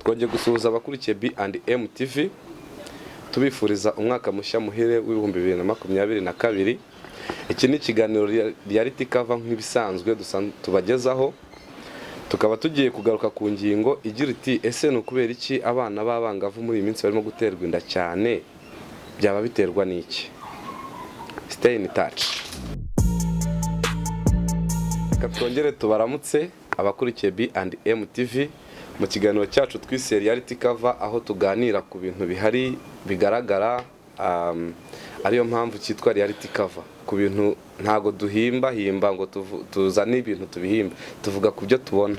Twongeye gusuhuza abakurikiye B&M TV tubifuriza umwaka mushya muhire w'ibihumbi 2022. Iki ni ikiganiro Reality Cover nk'ibisanzwe tubagezaho, tukaba tugiye kugaruka ku ngingo igira iti ese no kubera iki abana b'abangavu muri iyi minsi barimo guterwa inda cyane, byaba biterwa n'iki? Stay in touch. Twongere tubaramutse abakurikiye B&M TV mu kiganiro cyacu twise Reality Cover, aho tuganira ku bintu bihari bigaragara, ariyo mpamvu cyitwa Reality Cover. Ku bintu ntago duhimba ngo tuzane ibintu tubihimba, tuvuga ku byo tubona.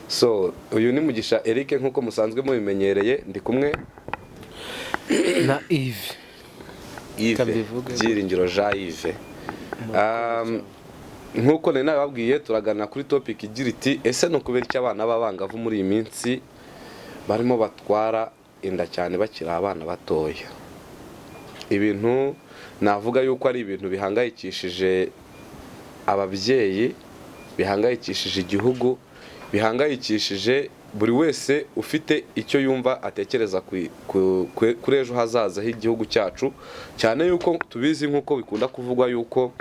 So uyu ni Mugisha Eric nkuko musanzwe mubimenyereye, ndi kumwe na Yves Byiringiro Jean Yves. Nkuko nari nababwiye turagana kuri topic igira iti ese no kubera iki abana b'abangavu muri iyi minsi barimo batwara inda cyane bakiri abana batoya. Ibintu navuga yuko ari ibintu bihangayikishije ababyeyi, bihangayikishije igihugu, bihangayikishije buri wese ufite icyo yumva atekereza kuri ejo hazaza h'igihugu cyacu, cyane yuko tubizi nkuko bikunda kuvugwa yuko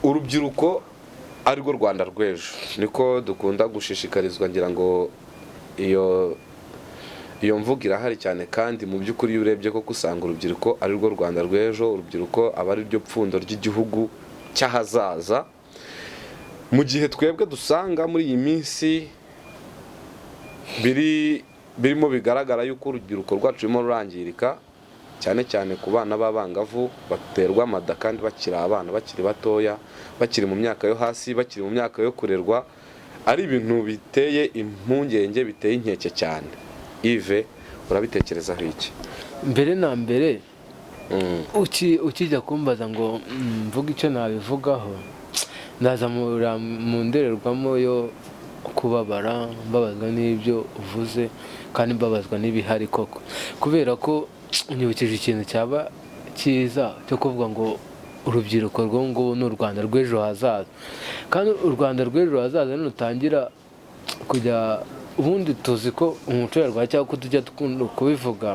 urubyiruko ari rwo Rwanda rw'ejo. Niko dukunda gushishikarizwa, ngira ngo iyo mvuga irahari cyane, kandi mu by'ukuri iyo urebye ko usanga urubyiruko ari rwo Rwanda rw'ejo, urubyiruko aba ari ryo pfundo ry'igihugu cy'ahazaza. Mu gihe twebwe dusanga muri iyi minsi birimo bigaragara yuko urubyiruko rwacu rurimo rurangirika, cyane cyane ku bana b'abangavu baterwa amada kandi bakiri abana, bakiri batoya, bakiri mu myaka yo hasi, bakiri mu myaka yo kurerwa, ari ibintu biteye impungenge, biteye inkeke cyane. Yves, urabitekerezaho iki? Mbere na mbere ukijya kumbaza ngo mvuga icyo nabivugaho, ndaza mu ndorerwamo yo kubabara, mbabazwa n'ibyo uvuze kandi mbabazwa n'ibihari koko, kubera ko unyibukije ikintu cyaba cyiza cyo kuvuga ngo urubyiruko rw'ubu ni u Rwanda rw'ejo hazaza. Kandi u Rwanda rw'ejo hazaza nutangira kujya, ubundi tuzi ko umuco nyarwanda cyangwa ko tujya dukunda kubivuga,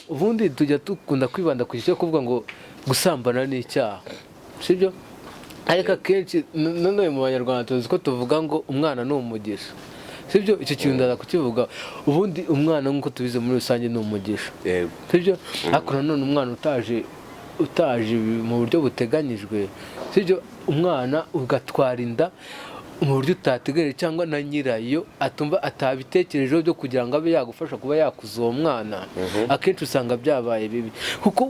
ubundi tujya dukunda kwibanda ku cyo kuvuga ngo gusambana ni icyaha, sibyo? Ariko akenshi none mu Banyarwanda tuzi ko tuvuga ngo umwana ni umugisha, sibyo? Icyo kintu ndaza kukivuga. Ubundi umwana nk'uko tubize muri rusange ni umugisha, sibyo? Ariko nanone umwana utaje mu buryo buteganyijwe, sibyo? Umwana ugatwara inda mu buryo utategereje, cyangwa na nyirayo atumva atabitekerejeho byo kugira ngo abe yagufasha kuba yakuza uwo mwana, akenshi usanga byabaye bibi, kuko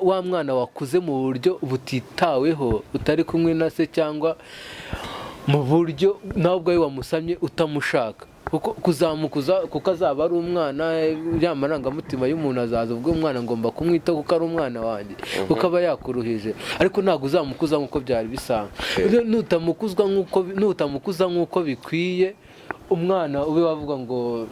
wa mwana wakuze mu buryo butitaweho, utari kumwe na se, cyangwa mu buryo nawe ubwawe wamusamye utamushaka, kuko kuzamukuza kuko azaba ari umwana, ya marangamutima y'umuntu azaza ubwo umwana ngomba kumwita kuko ari umwana wanjye, kuko aba yakuruhije. Ariko ntabwo uzamukuza nk'uko byari bisanzwe. Nutamukuza nk'uko bikwiye, umwana ube wavuga ngo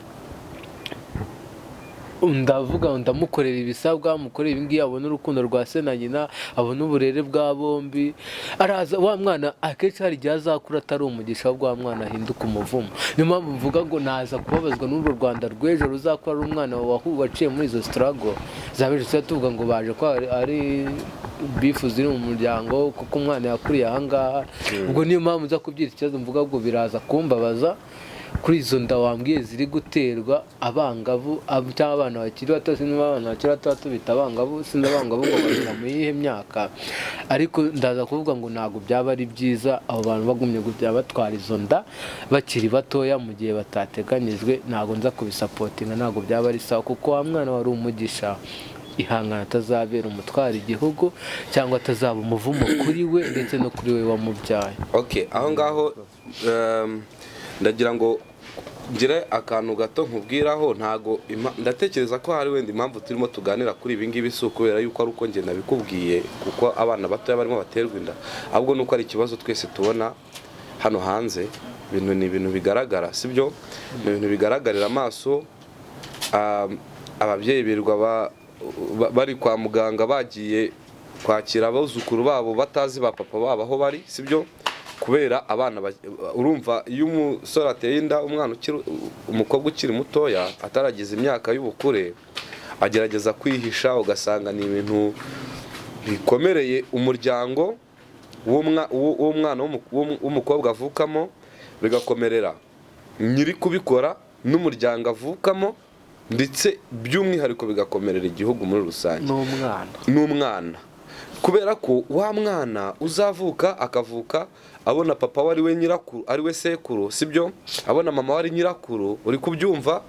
ndamukorera ibisabwa, mukorera ibi ngibi, abona urukundo rwa se na nyina, abona uburere bwa bombi, araza wa mwana akenshi hari igihe azakura atari umugisha, ahubwo wa mwana ahinduka umuvumo. Niyo mpamvu mvuga ngo naza kubabazwa n'uru Rwanda rw'ejo ruzakura ari umwana waciye muri izo struggle zabeje. Tuvuga ngo baje ko ari bifu ziri mu muryango, kuko umwana yakuriye ahangaha. Ubwo niyo mpamvu nza kubyita ikibazo, mvuga ngo biraza kumbabaza kuri izo nda wambwiye ziri guterwa abangavu, cyangwa abana bakiri bato. Abana bakiri bato tubita abangavu, sinzi abangavu ngo bagera mu yihe myaka, ariko ndaza kuvuga ngo ntabwo byaba ari byiza abo bantu bagumye kujya batwara izo nda bakiri batoya mu gihe batateganyijwe. Ntabwo nza kubisapotinga, ntabwo byaba ari sawa, kuko wa mwana wari umugisha, ihangana atazabera umutwara igihugu, cyangwa atazaba umuvumo kuri we ndetse no kuri we wamubyaye. Aho ngaho ndagira ngo ngire akantu gato nkubwiraho. Ntago ndatekereza ko hari wenda impamvu turimo tuganira kuri ibi ngibi si ukubera yuko ari uko njye nabikubwiye, kuko abana batoya barimo baterwa inda, ahubwo nuko ari ikibazo twese tubona hano hanze. Ni ibintu bigaragara, sibyo? Ni ibintu bigaragarira amaso. Ababyeyi birirwa bari kwa muganga bagiye kwakira abuzukuru babo batazi ba papa babo aho bari, sibyo? kubera abana urumva iyo umusore ateye inda umukobwa ukiri mutoya ataragize imyaka y'ubukure agerageza kwihisha, ugasanga ni ibintu bikomereye umuryango w'umwana w'umukobwa avukamo, bigakomerera nyiri kubikora n'umuryango avukamo, ndetse by'umwihariko bigakomerera igihugu muri rusange n'umwana, kubera ko wa mwana uzavuka akavuka abona papa wari we nyirakuru, ari we sekuru, sibyo, abona mama wari nyirakuru, uri kubyumva,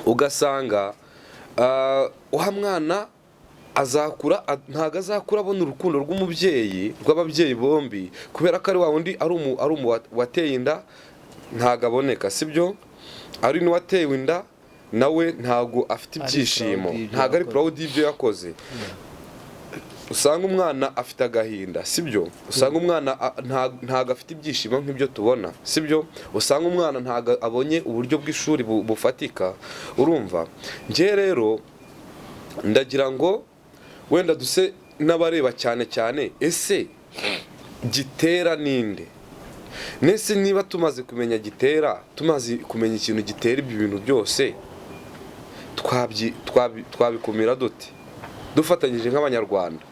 ugasanga wa mwana azakura ntago azakura abona urukundo rw'umubyeyi, rw'ababyeyi bombi, kubera ko ari wa wundi ari wateye inda ntago aboneka, sibyo, ari n'uwatewe inda nawe ntago afite ibyishimo, ntago ari proud y'ibyo yakoze. Usanga umwana afite agahinda, sibyo, usanga umwana ntago afite ibyishimo nk'ibyo tubona, sibyo, usanga umwana ntago abonye uburyo bw'ishuri bufatika. Urumva, ngiye rero ndagira ngo wenda duse n'abareba cyane cyane, ese gitera ninde? Nese niba tumaze kumenya gitera, tumaze kumenya ikintu gitera ibi bintu byose, twabikumira dute dufatanyije nk'abanyarwanda?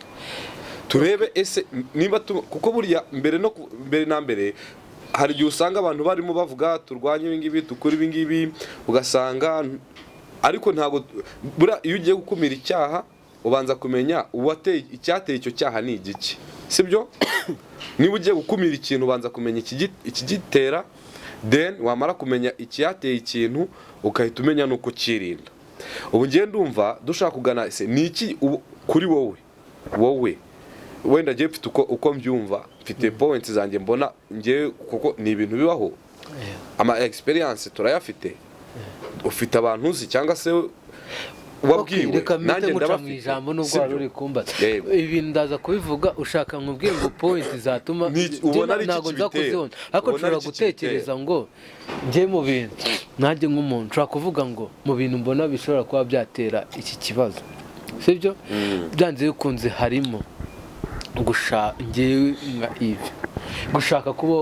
Turebe ese niba kuko buriya mbere na mbere hari igihe usanga abantu barimo bavuga turwanye ibi ngibi, tukora ibi ngibi, ugasanga ariko ntago buriya iyo ugiye gukumira icyaha ubanza kumenya icyateye icyo cyaha ni igiki, sibyo? Niba ugiye gukumira ikintu ubanza kumenya ikigitera, then wamara kumenya icyateye ikintu ukahita umenya nuko kirinda. Ubu ngiye ndumva dushaka kugana ese ni iki kuri wowe wenda ngiye mfite uko mbyumva, mfite points zanjye mbona ngiye, kuko ni ibintu bibaho, ama experience turayafite, ufite abantu uzi cyangwa se wabwiwe, nanjye ndamuca mu ijambo nubwo wari uri kumbaza ibintu ndaza kubivuga, ushaka nkubwire ngo point zatuma ntago nza kuzibona, ariko nshobora gutekereza ngo njye mu bintu nanjye nk'umuntu nshobora kuvuga ngo mu bintu mbona bishobora kuba byatera iki kibazo, sibyo, byanze bikunze harimo ngewe nka Yves gushaka kuba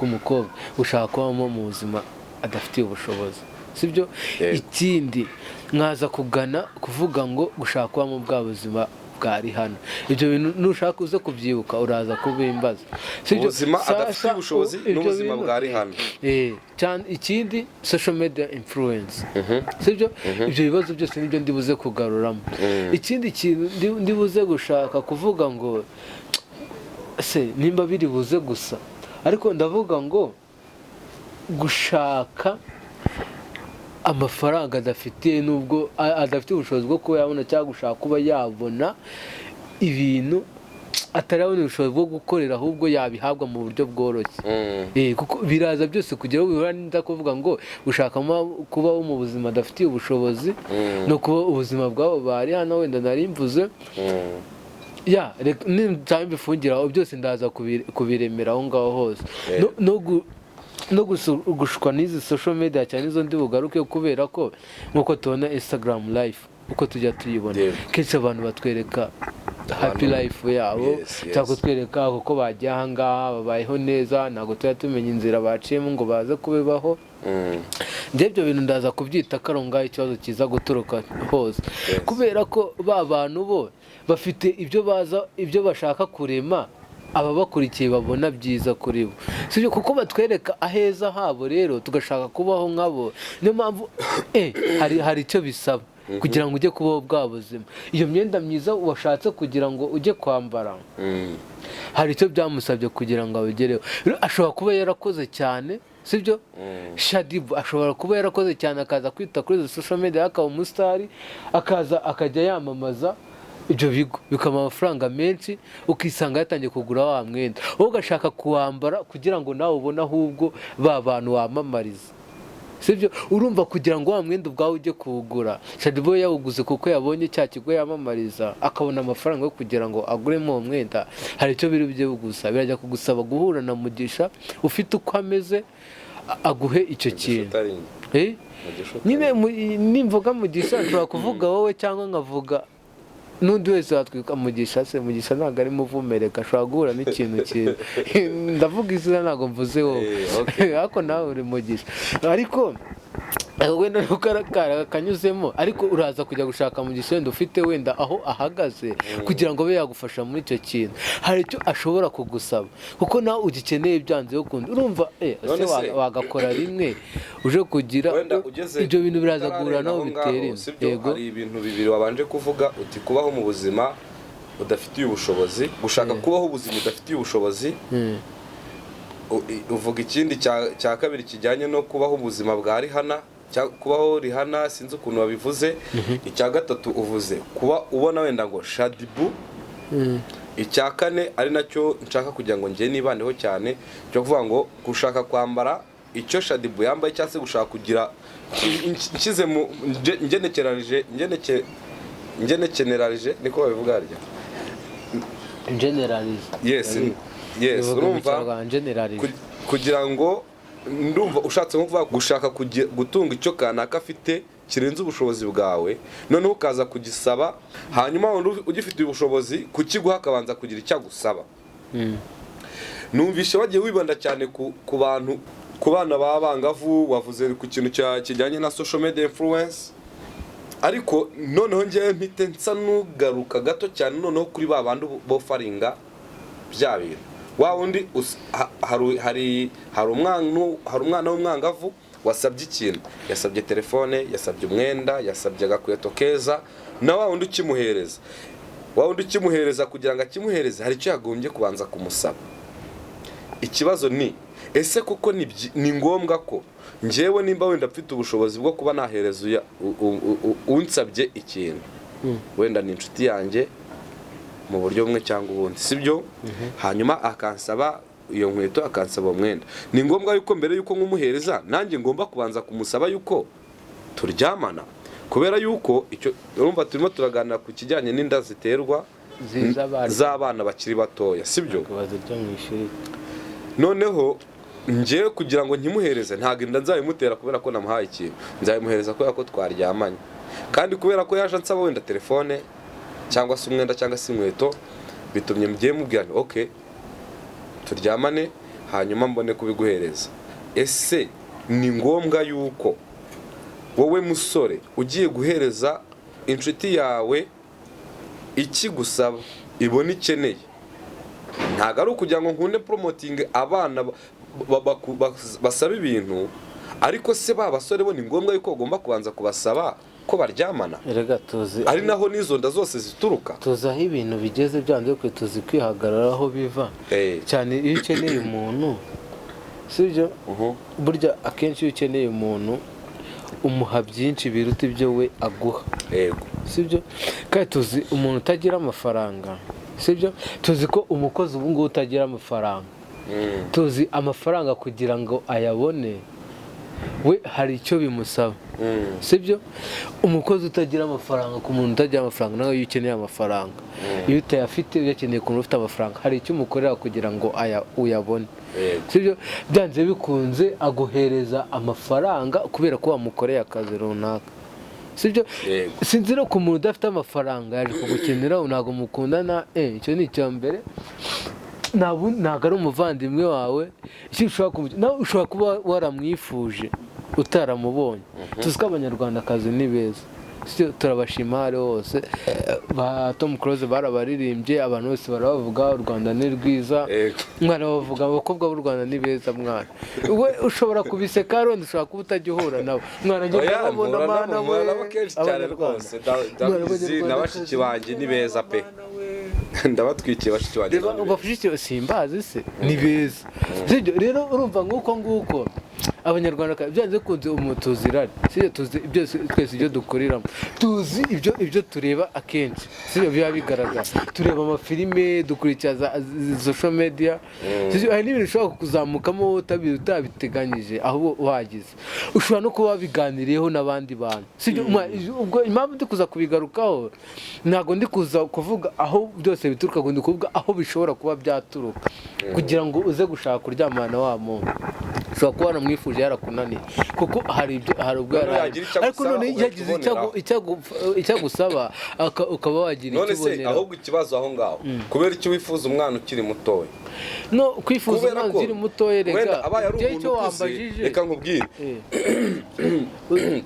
umukobwa, gushaka kubamo mu buzima adafitiye ubushobozi, sibyo. Ikindi mwaza kugana kuvuga ngo gushaka kuba mu bwa buzima bwari hano, ibyo bintu nushaka uze kubyibuka uraza kubimbaza, sibyo, ubuzima adafitiye ubushobozi n'ubuzima bwari hano. Cyane ikindi social media influence, sibyo, ibyo bibazo byose nibyo ndibuze kugaruramo. Ikindi kintu ndibuze gushaka kuvuga ngo se nimba biri buze gusa, ariko ndavuga ngo gushaka amafaranga adafitiye, nubwo adafite ubushobozi bwo kuba yabona cyangwa gushaka kuba yabona ibintu atarabona ubushobozi bwo gukorera, ahubwo yabihabwa mu buryo bworoshye, kuko biraza byose kugira ngo bihura n'inda kuvuga ngo gushaka kubaho mu buzima adafitiye ubushobozi no kuba ubuzima bwabo bari hano, wenda nari mvuze nitaye mbifungiraho byose ndaza kubiremera aho ngaho hose, no gushukwa n'izi social media cyane izo ndi bugaruke, kubera ko nkuko tubona Instagram life uko tujya tuyibona, kenshi abantu batwereka happy life yabo, cyangwa kutwereka uko bagiye aha ngaha babayeho neza, ntabwo tujya tumenya inzira baciyemo ngo baze kubibaho. Ibyo bintu ndaza kubyita karonga ikibazo kiza guturuka hose, kubera ko ba bantu bo bafite ibyo bashaka kurema, ababakurikiye babona byiza kuri bo, sibyo, kuko batwereka aheza habo, rero tugashaka kubaho nkabo. Niyo mpamvu hari icyo bisaba kugira ngo ujye kubaho bwa buzima. Iyo myenda myiza washatse kugira ngo ujye kwambara, hari icyo byamusabye kugira ngo abigereho. Ashobora kuba yarakoze cyane, sibyo, Shadibu ashobora kuba yarakoze cyane, akaza kwita kuri izo social media, akaba umusitari, akajya yamamaza ibyo bigo, bikaba amafaranga menshi, ukisanga yatangiye kugura wa mwenda, wowe ugashaka kuwambara kugira ngo nawe ubone ahubwo ba bantu wamamariza, sibyo. Urumva kugira ngo wa mwenda ubwawe ujye kuwugura, Shadibu yawuguze kuko yabonye cya kigo yamamariza, akabona amafaranga yo kugira ngo aguremo uwo mwenda, hari icyo biri bujye bugusa, birajya kugusaba guhura na Mugisha ufite uko ameze aguhe icyo kintu. Nyine nimvuga Mugisha nshobora kuvuga wowe cyangwa nkavuga n'undi wese watwika Mugisha se, Mugisha ntabwo ari muvumereka, ashobora guhura n'ikintu cyiza. Ndavuga izina ntabwo mvuze wowe, ariko nawe uri Mugisha. Ariko wenda nuko kanyuzemo, ariko uraza kujya gushaka Mugisha wenda ufite wenda aho ahagaze kugira ngo abe yagufasha muri icyo kintu. Hari icyo ashobora kugusaba kuko nawe ugikeneye byanze yo kundi, urumva wagakora rimwe uje kugira ibyo bintu biraza guhura naho bitera. Yego, hari ibintu bibiri wabanje kuvuga uti kubaho mu buzima udafitiye ubushobozi, gushaka kubaho ubuzima udafitiye ubushobozi. Uvuga ikindi cya kabiri kijyanye no kubaho ubuzima bwa Rihana, kubaho Rihana sinzi ukuntu wabivuze. Icya gatatu uvuze kuba ubona wenda ngo Shadibu. Icya kane ari nacyo nshaka kugira ngo njye nibandeho cyane, cyo kuvuga ngo gushaka kwambara icyo Shadibu yambaye cyangwa se gushaka kugira nshyize mu ngenekerarije niko babivuga harya. Yes, urumva kugira ngo ndumva ushatse kuvuga gushaka gutunga icyo kanaka afite kirenze ubushobozi bwawe, noneho ukaza kugisaba, hanyuma ugifite ubushobozi kukiguha akabanza kugira icyo agusaba. Numvishe wagiye wibanda cyane ku bantu, ku bana b'abangavu, wavuze ku kintu kijyanye na social media influence, ariko noneho njyewe mpite nsa nugaruka gato cyane noneho kuri ba bantu bofaringa bya bintu. Wa wundi hari umwana w'umwangavu wasabye ikintu, yasabye telefone, yasabye umwenda, yasabye agakweto keza, na wa wundi ukimuhereza kugira ngo akimuhereze hari icyo yagombye kubanza kumusaba. Ikibazo ni ese kuko ni ngombwa ko njyewe nimba wenda mfite ubushobozi bwo kuba nahereza unsabye ikintu, wenda ni inshuti yanjye mu buryo bumwe cyangwa ubundi, sibyo? Hanyuma akansaba iyo nkweto, akansaba umwenda, ni ngombwa yuko mbere yuko nkumuhereza nanjye ngomba kubanza kumusaba yuko turyamana? Kubera yuko icyo urumva turimo turaganira ku kijyanye n'inda ziterwa z'abana bakiri batoya, sibyo? Noneho njyewe kugira ngo nkimuhereze ntabwo inda nzabimutera kubera ko namuhaye ikintu, nzabimuhereza kubera ko twaryamanye, kandi kubera ko yaje ansaba wenda telefone cyangwa se umwenda cyangwa se inkweto, bitumye mugiye mubwira okay turyamane hanyuma mbone kubiguhereza. Ese ni ngombwa yuko wowe musore ugiye guhereza inshuti yawe ikigusaba ibona ikeneye, ntago ari ukugira ngo nkunde promoting abana basaba ibintu, ariko se ba basore bo ni ngombwa yuko ugomba kubanza kubasaba ko baryamana? Erega tuzi ari naho nizo nda zose zituruka. Tuzi aho ibintu bigeze byanze kwe, tuzi kwihagararaho biva cyane. Iyo ukeneye umuntu, sibyo? Burya akenshi iyo ukeneye umuntu umuha byinshi biruta ibyo we aguha. Yego, sibyo? Kandi tuzi umuntu utagira amafaranga, sibyo? Tuzi ko umukozi ubu ngubu utagira amafaranga, tuzi amafaranga kugira ngo ayabone we hari icyo bimusaba, sibyo? Umukozi utagira amafaranga ku muntu utagira amafaranga, nawe iyo ukeneye amafaranga, iyo utayafite uyakeneye ku muntu ufite amafaranga, hari icyo umukorera kugira ngo uyabone, sibyo? Byanze bikunze aguhereza amafaranga kubera ko wamukoreye akazi runaka, sibyo? Sinzi no ku muntu udafite amafaranga yaje kugukenera ntabwo mukundana, icyo ni icya mbere. Ntabwo ari umuvandimwe wawe, nawe ushobora kuba waramwifuje utaramubonye. Tuzi ko abanyarwandakazi ni beza, turabashima hari hose. Ba Tom Close barabaririmbye, abantu bose barabavuga u Rwanda ni rwiza, mwana bavuga abakobwa b'u Rwanda ni beza. Mwana we ushobora kubiseka, wenda ushobora kuba utajya uhura nabo, mwana njye ndabona mana we kenshi cyane rwose. Nabashiki banjye ni beza pe, ndabatwikiye bashiki banjye. Bafashije simbazi se ni beza, sibyo? Rero urumva nguko abanyarwanda byanze kunze umutuzirari, sibyo? Tuzi ibyo twese ibyo dukoreramo, tuzi ibyo tureba akenshi, sibyo? Biba bigaragara, tureba amafilime, dukurikiza social media, sibyo? Hari n'ibintu ushobora kuzamukamo utabiteganyije, aho wagize ushobora no kuba biganiriyeho n'abandi bantu, sibyo? Ubwo impamvu ndi kuza kubigarukaho, ntago ndi kuza kuvuga aho byose bituruka, ngo ndi kuvuga aho bishobora kuba byaturuka kugira ngo uze gushaka kuryamana wa muntu, ushobora kuba waramwifuje yarakunaniye kuko hari ubwo yaraje ariko none yagize icyagusaba ukaba wagira none se ahubwo ikibazo aho ngaho kubera icyo wifuza umwana ukiri mutoya no kwifuza umwana ukiri mutoya rega abaye ari umuntu wambajije reka nkubwire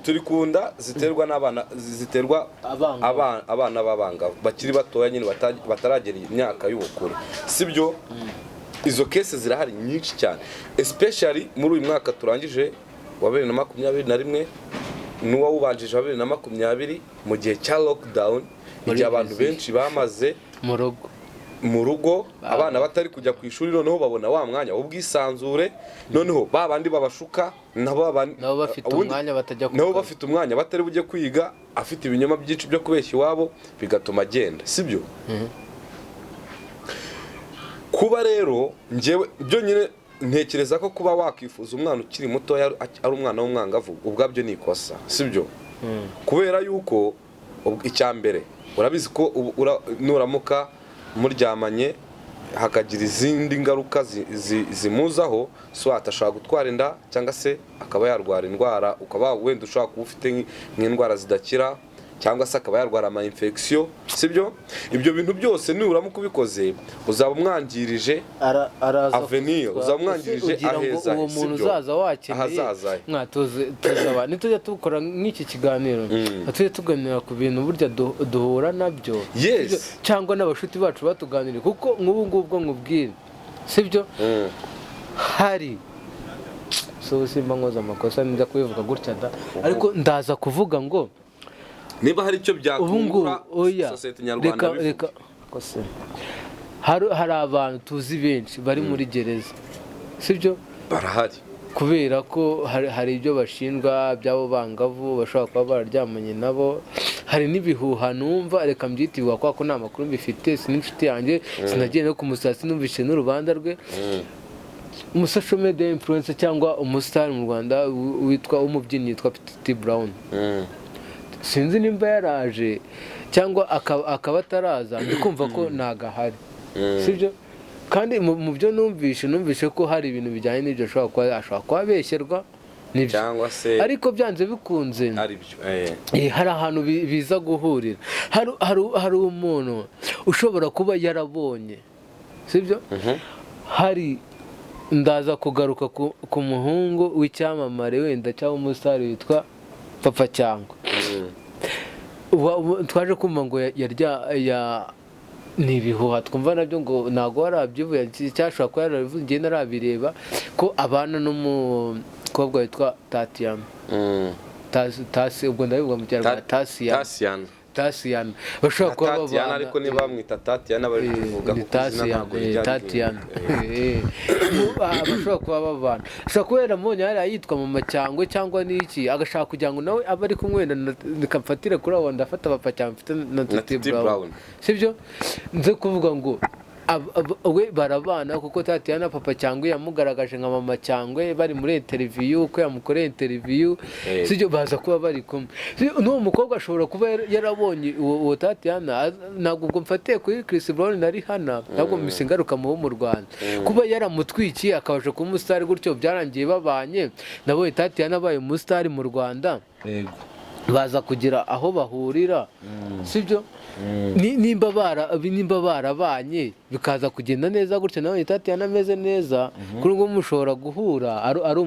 turi kunda ziterwa n'abana ziterwa abana b'abangavu bakiri batoya nyine bataragera imyaka y'ubukure sibyo izo kese zirahari nyinshi cyane especially muri uyu mwaka turangije wa 2021 n'uwa ubanjije wa 2020 mu gihe cya lockdown igihe abantu benshi bamaze mu rugo abana batari kujya ku ishuri noneho babona wa mwanya w'ubwisanzure noneho babandi babashuka nabo bafite umwanya batari bujye kwiga afite ibinyoma byinshi byo kubeshya iwabo bigatuma agenda sibyo kuba rero njyewe byo nyine ntekereza ko kuba wakwifuza umwana ukiri muto ari umwana w'umwangavu ubwabyo ni ikosa sibyo kubera yuko icyambere urabizi ko nuramuka muryamanye hakagira izindi ngaruka zimuzaho so atashaka gutwara inda cyangwa se akaba yarwara indwara ukaba wenda ushaka kuba ufite nk'indwara zidakira cyangwa se akaba yarwara ama infection sibyo ibyo bintu byose nuramuka ubikoze uzaba umwangirije avenir uzaba umwangirije aheza uwo muntu uzaza wakeneye mwatuzaba nitujya tukora nk'iki kiganiro tujye tuganira ku bintu burya duhura nabyo cyangwa n'abashuti bacu batuganire kuko nk'ubu ngubwo nkubwire sibyo hari so simba nkoza amakosa nza kubivuga gutya da ariko ndaza kuvuga ngo niba hari icyo byakungura sosiyete nyarwanda reka hari abantu tuzi benshi bari muri gereza sibyo barahari kubera ko hari ibyo bashinjwa by'abo bangavu bashobora kuba bararyamanye nabo hari n'ibihuha numva reka mbyitiwe kwa ko nta makuru mbifite sininshuti yanjye sinagiye no kumusasi numvishe n'urubanza rwe umusocial media influencer cyangwa umustar mu Rwanda witwa umubyinnyi yitwa Tity sinzi nimba yaraje cyangwa akaba ataraza ndikumva ko nagahari sibyo kandi mu byo numvishe ko hari ibintu bijyanye n'ibyo ashobora kuba abeshyerwa cyangwa se ariko byanze bikunze hari ahantu biza guhurira hari umuntu ushobora kuba yarabonye sibyo hari ndaza kugaruka ku muhungu w'icyamamare wenda cyangwa umusitari witwa papa cyangwa twaje kumva ngo ni ibihuha twumva nabyo ngo ntabwo warabyivuye cyashobora kuba yarabivuze ngenda arabireba ko abana n'umukobwa witwa Tatiyana ubwo ndabivuga mu cyaro Tasiyana bashobora kuba babana ariko niba bamwita Tatiyana bari kuvuga ko Tatiyana bashobora kuba babana ashobora kuba yaramubonye yari yitwa mu cyangwe cyangwa n'iki agashaka kugira ngo nawe abe ari kumwe nikamfatira kuri abo ndafata papa cyangwa mfite na Tity Brown sibyo nze kuvuga ngo we barabana kuko Tatiyana papa cyangwe yamugaragaje nka mama cyangwe bari muri interview uko yamukoreye interview sibyo baza kuba bari kumwe n'uwo mukobwa ashobora kuba yarabonye uwo Tatiyana ntabwo ubwo mfatiye kuri Chris Brown nari hana ntabwo misingaruka mu Rwanda kuba yaramutwikiye akabasha kuba umustar gutyo byarangiye babanye nabo Tatiyana abaye umustar mu Rwanda baza kugira aho bahurira sibyo nimba barabanye bikaza kugenda neza gutya nawe Tatiyana ameze neza kuri ngo mushobora guhura ari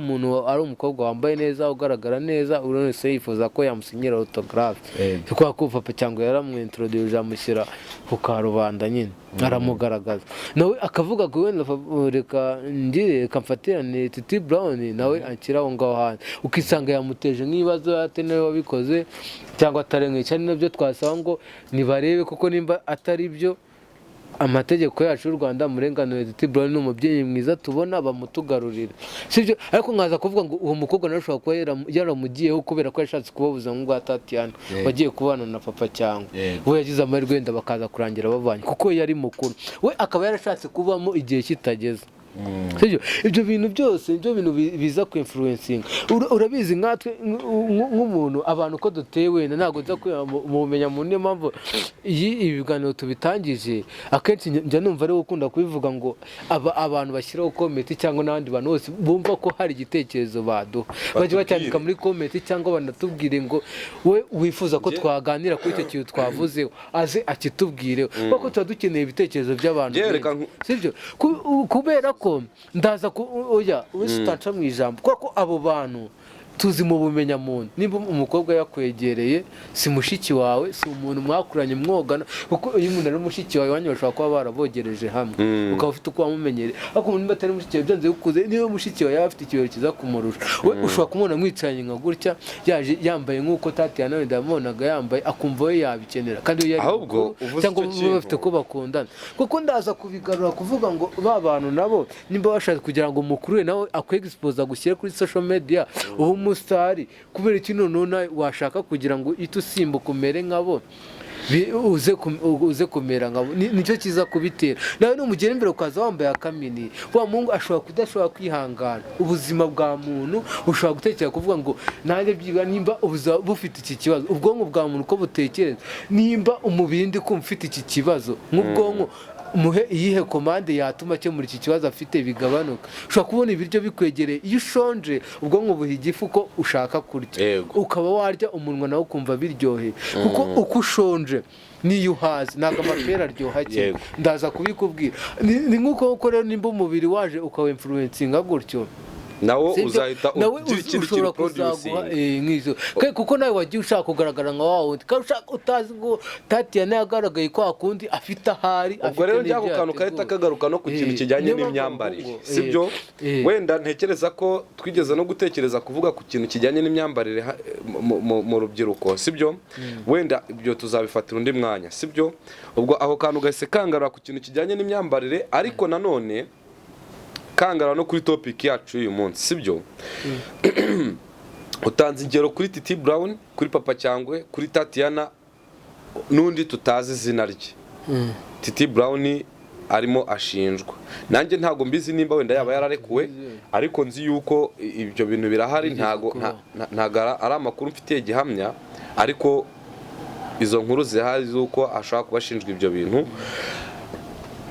umukobwa wambaye neza ugaragara neza urone se yifuza ko yamusinyira autographe kuko papa cyangwa yaramwintroduce amushyira ku karubanda nyine aramugaragaza nawe akavuga ngo wenda reka mfatirane Tity Brown nawe akiraho ngaho hanze ukisanga yamuteje nk'ibibazo ate nawe wabikoze cyangwa atarenga cyane nabyo twasaba ngo nibarebe kuko nimba atari byo amategeko yacu y'u Rwanda murenganure Tity Brown n'umubyeyi mwiza tubona bamutugarurira sibyo ariko nkaza kuvuga ngo uwo mukobwa nawe ashobora kuba yaramugiyeho kubera ko yashatse kubabuza ngo Tatiyana wagiye kubana na papa cyangwa we yagize amahirwe wenda bakaza kurangira babanye kuko yari mukuru we akaba yarashatse kubamo igihe kitageze sibyo ibyo bintu byose ibyo bintu biza ku influencing urabizi nkatwe nk'umuntu abantu ko duteye wenda ntabwo nza kumenya mu niyo mpamvu ibi biganiro tubitangije akenshi njya numva ari gukunda kubivuga ngo abantu bashyiraho comment cyangwa n'abandi bantu bose bumva ko hari igitekerezo baduha bajye bacyandika muri comment cyangwa banatubwire ngo we wifuza ko twaganira kuri icyo kintu twavuzeho aze akitubwireho kuko tuba dukeneye ibitekerezo by'abantu sibyo kubera ko ndaza oya wese utanca mu ijambo kuko abo bantu tuzi mu bumenyamuntu niba umukobwa yakwegereye si mushiki wawe si umuntu mwakuranye mwogana kuko iyo umuntu ari mushiki wawe wanyu bashobora kuba barabogereje hamwe ukaba ufite uko wamumenyereye ariko umuntu batari mushiki wawe byanze bikuze niba mushiki wawe yaba afite ikibero kiza kumurusha we ushobora kumubona mwicaranye nka gutya yaje yambaye nk'uko tati nawe ndamubonaga yambaye akumva we yabikenera kandi iyo yari cyangwa bafite ko bakundana kuko ndaza kubigarura kuvuga ngo ba bantu nabo nimba bashaka kugira ngo mukuru we nawe akwexpose gushyira kuri social media umusitari kubera ikintu none washaka kugira ngo ite usimbuka umere nkabo uze kumera nkabo nicyo kiza kubitera nawe numugera imbere ukaza wambaye akamini wa mungu ashobora kudashobora kwihangana ubuzima bwa muntu ushobora gutekereza kuvuga ngo nanjye byiga nimba ubuzima bufite iki kibazo ubwonko bwa muntu uko butekereza nimba umubiri ndi kumva ufite iki kibazo nk'ubwonko muhe iyihe komande yatuma akemura iki kibazo afite bigabanuka ushobora kubona ibiryo bikwegereye iyo ushonje ubwonko buha igifu ko ushaka kurya ukaba warya umunwa nawe ukumva biryoheye kuko uko ushonje niyo uhazi ntabwo amapera aryoha cyane ndaza kubikubwira ni nk'uko rero nimba umubiri waje ukawemfuruwensinga gutyo nawe uzahita ugira ikintu kiri produce kuko nawe wagiye ushaka kugaragara nka wa wundi kandi ushaka utazi ngo tati yagaragaye ko akundi afite ahari ubwo rero njya ku kantu kahita kagaruka no ku kintu kijyanye n'imyambarire sibyo wenda ntekereza ko twigeze no gutekereza kuvuga ku kintu kijyanye n'imyambarire mu rubyiruko sibyo wenda ibyo tuzabifatira undi mwanya sibyo ubwo aho kantu gahise kangarura ku kintu kijyanye n'imyambarire ariko nanone kangara no kuri topic yacu uyu munsi sibyo utanze ingero kuri Tity Brown kuri papa cyangwe kuri Tatiana nundi tutazi izina rye Tity Brown arimo ashinjwa nanjye ntago mbizi nimba wenda yaba yararekuwe ariko nzi yuko ibyo bintu birahari ntago ari amakuru mfitiye gihamya ariko izo nkuru zihari zuko ashaka kubashinjwa ibyo bintu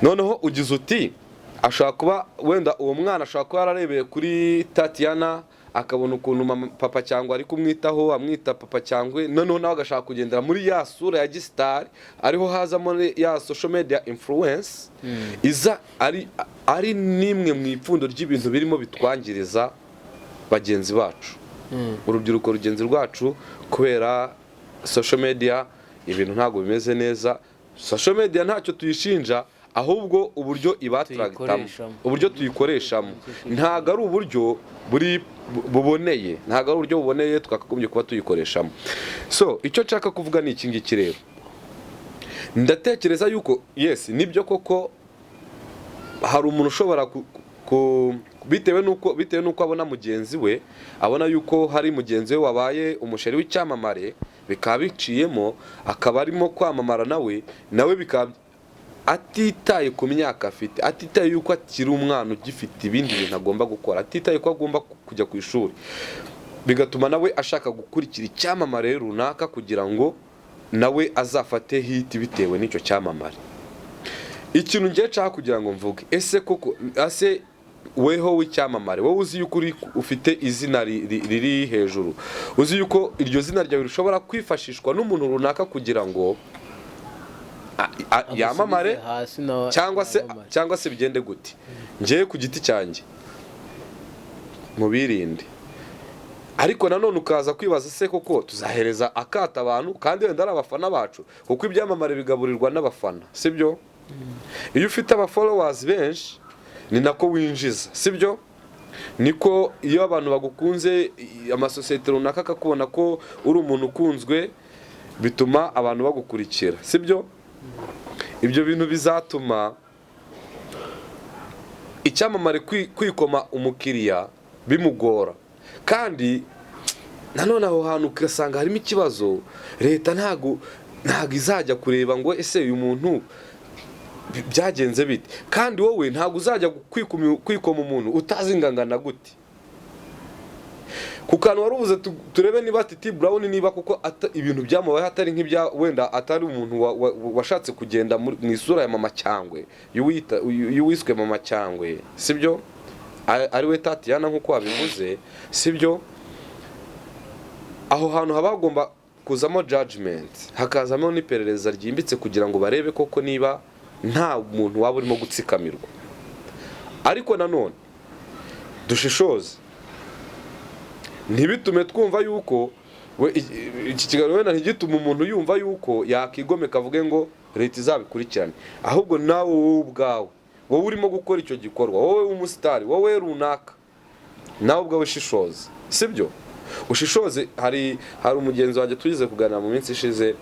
noneho ugize uti ashaka kuba wenda uwo mwana ashaka kuba yararebeye kuri Tatiana akabona ukuntu papa cyangwa ari kumwitaho amwita papa cyangwe noneho nawe agashaka kugendera muri ya sura ya gistar ariho haza muri ya social media influence iza ari nimwe mu ipfundo ry'ibintu birimo bitwangiriza bagenzi bacu urubyiruko rugenzi rwacu kubera social media ibintu ntago bimeze neza social media ntacyo tuyishinja ahubwo uburyo ibatragitamo uburyo tuyikoreshamo ntago ari uburyo buboneye ntago ari uburyo buboneye twakagombye kuba tuyikoreshamo so icyo nshaka kuvuga ni iki ngiki rero ndatekereza yuko yes nibyo koko hari umuntu ushobora bitewe nuko abona mugenzi we abona yuko hari mugenzi we wabaye umusheri w'icyamamare bikaba biciyemo akaba arimo kwamamara nawe bikaba atitaye ku myaka afite atitaye yuko akiri umwana ugifite ibindi bintu agomba gukora atitaye ko agomba kujya ku ishuri bigatuma nawe ashaka gukurikira icyamamare runaka kugira ngo nawe azafate hit bitewe n'icyo cyamamare ikintu ngiye nshaka kugira ngo mvuge ese weho w'icyamamare wowe uzi yuko ufite izina riri hejuru uzi yuko iryo zina ryawe rishobora kwifashishwa n'umuntu runaka kugira ngo yamamare cyangwa se bigende gute ngiye ku giti cyanjye mubirinde ariko nanone ukaza kwibaza se koko tuzahereza akata abantu kandi wenda ari abafana bacu kuko ibyamamare bigaburirwa n'abafana sibyo iyo ufite abafollowers benshi ni nako winjiza sibyo niko iyo abantu bagukunze amasosiyete runaka akakubona ko uri umuntu ukunzwe bituma abantu bagukurikira sibyo ibyo bintu bizatuma icyamamare kwikoma umukiriya bimugora kandi nanone aho hantu ugasanga harimo ikibazo leta ntago izajya kureba ngo ese uyu muntu byagenze bite kandi wowe ntabwo uzajya kwikoma umuntu utazi ingangana gute ku kantu warubuze turebe niba Tity Brown niba kuko ibintu byamubaye hatari nk'ibya wenda atari umuntu washatse kugenda mu isura ya mama cyangwe yuwiswe mama cyangwe sibyo ari we Tatiana nkuko wabivuze sibyo aho hantu habagomba kuzamo judgment hakazamo n'iperereza ryimbitse kugira ngo barebe koko niba nta muntu waba urimo gutsikamirwa ariko nanone dushishoze ntibitume twumva yuko iki kiganiro wenda ntigitume umuntu yumva yuko yakigomeka avuge ngo leta izabikurikirane ahubwo nawe wowe ubwawe wowe urimo gukora icyo gikorwa wowe w'umusitari wowe runaka nawe ubwawe shishoze sibyo ushishoze hari umugenzi wanjye tugize kuganira mu minsi ishize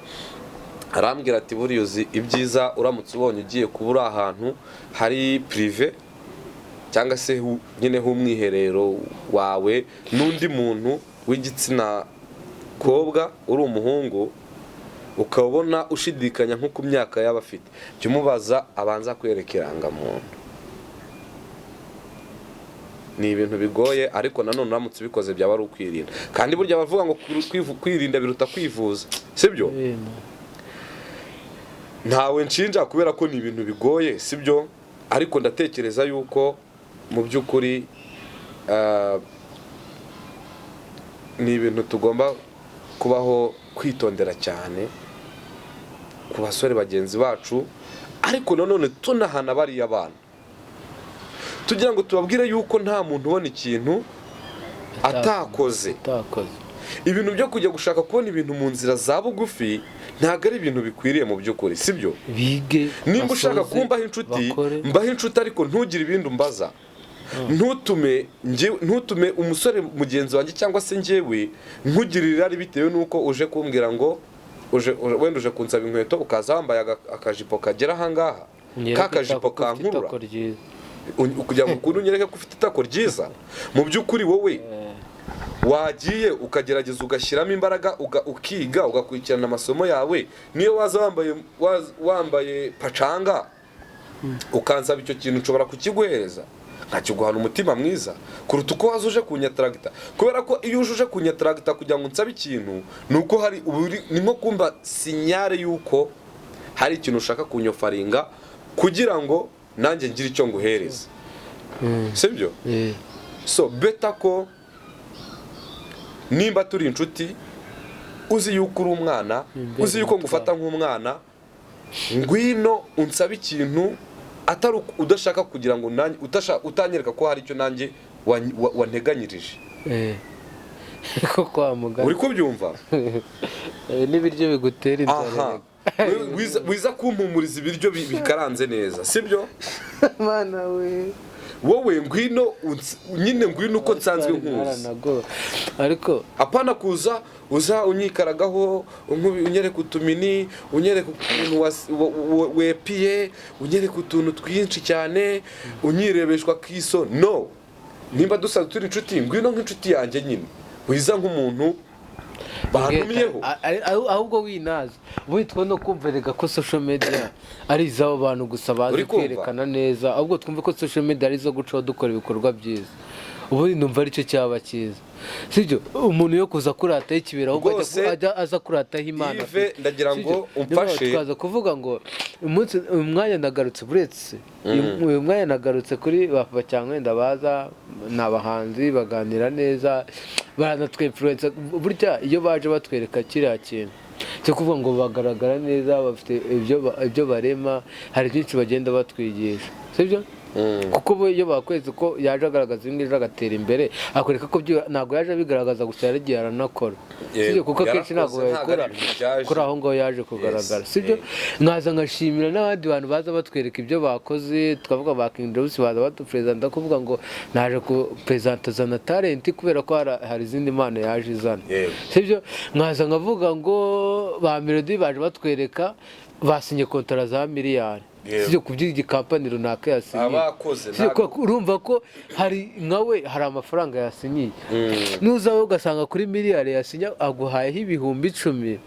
arambwira ati buriya uzi ibyiza uramutse ubonye ugiye kubura ahantu hari prive cyangwa se nyine h'umwiherero wawe n'undi muntu w'igitsina kobwa uri umuhungu ukabona ushidikanya nko ku myaka yaba afite jya umubaza abanza kwereka irangamuntu ni ibintu bigoye ariko nanone uramutse ubikoze byaba ari ukwirinda kandi burya bavuga ngo kwirinda biruta kwivuza sibyo ntawe nshinja kubera ko ni ibintu bigoye sibyo ariko ndatekereza yuko mu by'ukuri ni ibintu tugomba kubaho kwitondera cyane ku basore bagenzi bacu ariko nanone tunahana bariya bana tugira ngo tubabwire yuko nta muntu ubona ikintu atakoze ibintu byo kujya gushaka kubona ibintu mu nzira za bugufi ntabwo ari ibintu bikwiriye mu by'ukuri sibyo bige nimba ushaka kumbaho inshuti mbaho inshuti ariko ntugire ibindi umbaza ntutume umusore mugenzi wanjye cyangwa se njyewe nkugirira irari bitewe nuko uje kumbwira ngo wenda uje kunsaba inkweto ukaza wambaye akajipo kagera ahangaha kakajipo kankurura kugira ngo ukuntu unyereke ko ufite itako ryiza mu by'ukuri wowe wagiye ukagerageza ugashyiramo imbaraga ukiga ugakurikirana amasomo yawe niyo waza wambaye pacanga ukansaba icyo kintu nshobora kukiguhereza nkakiguhana umutima mwiza kuruta uko waza uje kunyataragita kubera ko iyo uje kunyataragita kugira ngo nsabe ikintu nuko hari ni nko kumva sinyare yuko hari ikintu ushaka kunyofaringa kugira ngo nanjye ngire icyo nguhereza sibyo so beta ko nimba turi inshuti uzi yuko uri umwana uzi yuko ngufata nk'umwana ngwino unsabe ikintu atari udashaka kugira ngo nanjye utanyereka ko hari icyo nanjye wanteganyirije ko kwa muganga uri kubyumva n'ibiryo bigutera inzara wiza kumpumuriza ibiryo bikaranze neza sibyo mana we wowe ngwino nyine ngwino uko nsanzwe nkuzi ariko apana kuza uza unyikaragaho unyereka utumini unyereka ukuntu wepiye unyereka utuntu twinshi cyane unyirebeshwa kiso no nimba dusanzwe turi inshuti ngwino nk'inshuti yanjye nyine wiza nk'umuntu bantumiyeho ahubwo winaza witwa no kumvereka ko social media ari iz'abo bantu gusa bazi kwerekana neza ahubwo twumve ko social media ari izo gucaho dukora ibikorwa byiza ubundi numva aricyo cyaba cyiza sibyo umuntu yo kuza kurataho ikibera ahubwo ajya aza kurataho imana ndagira ngo umfashe twaza kuvuga ngo umwanya nagarutse buretse uyu mwanya nagarutse kuri bapfa cyangwa wenda baza ni abahanzi baganira neza baranatwinfluensa burya iyo baje batwereka kiriya kintu cyo kuvuga ngo bagaragara neza bafite ibyo barema hari byinshi bagenda batwigisha sibyo kuko iyo bakweze ko yaje agaragaza ibingibi agatera imbere akwereka ko ntabwo yaje abigaragaza gusa yaragiye aranakora sibyo kuko akenshi ntabwo bayakora kuri aho ngaho yaje kugaragara sibyo nkaza nkashimira n'abandi bantu baza batwereka ibyo bakoze twavuga ba King James baza batuperezanta kuvuga ngo naje kuperezantaza na talent kubera ko hari izindi mpano yaje izana sibyo nkaza nkavuga ngo ba Melody baje batwereka basinye kontara za miliyari sibyo kubyigi company runaka yasinye abakoze urumva ko hari nkawe hari amafaranga yasinyiye nuzaho ugasanga kuri miliyari yasinye aguhayeho ibihumbi 10